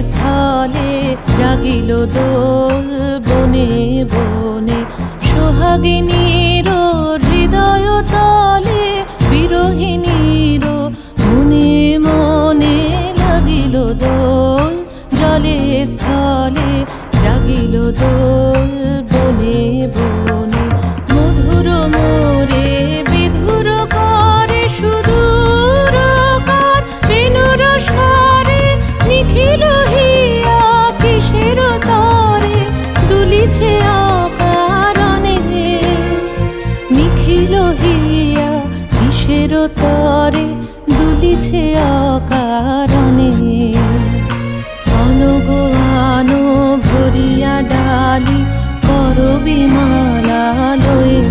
স্থলে জাগিল দোল বনে বনে সোহাগিনীর হৃদয় তলে বিরহিণীর মনে মনে লাগিল দোল জলে স্থলে জাগিল দোল বনে বনে মধুর মোরে বিধুর করে সুদূর কার বেনুর স্বরে নিখিল হিয়া কিসের তরে দুলিছে অকারণে নিখিল হিয়া কিসের তরে দুলিছে অকারণে আনো আনো ভরিয়া ডালি করবি মালা লয়ে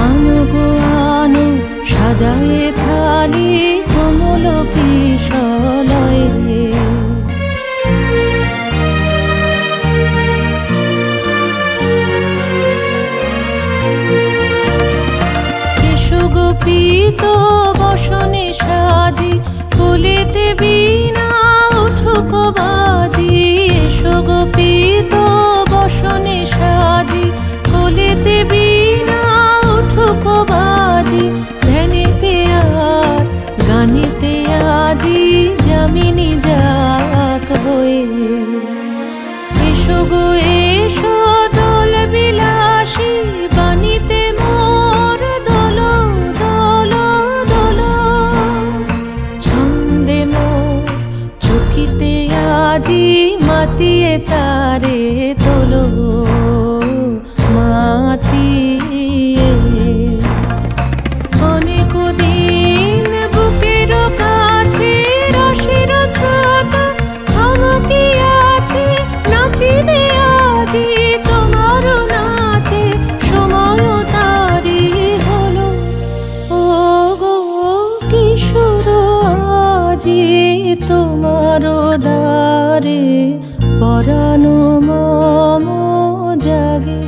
আনো আনো সাজায়ে থালি কমল কিশলয়ে গোপীত বসনে সাজি কুলিতে বীণা উঠুক বাজি এসো গোপীত বসনে সাজি কুলিতে বীণা উঠুক বাজি ধ্যানেতে আর গানেতে আজি যামিনী যাক হয়ে এসো গো এসো দোল বিলাসী বাণীতে মোর দোল দোল দোল ছন্দে মোর চকিতে আজি মাতিয়ে তারে তোলো মাতিয়ে অনেক দিন বুকের কাছে রসের ছোট থমকি আছে নাচিবে আজি তোমার নাচে সময় তারি হলো ও গো কিশোর আজি তোমার দ্বারে পরানো মম জাগে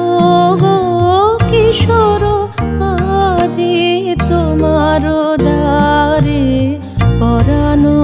ও গো কিশোর আজি তোমার দ্বারে পরানো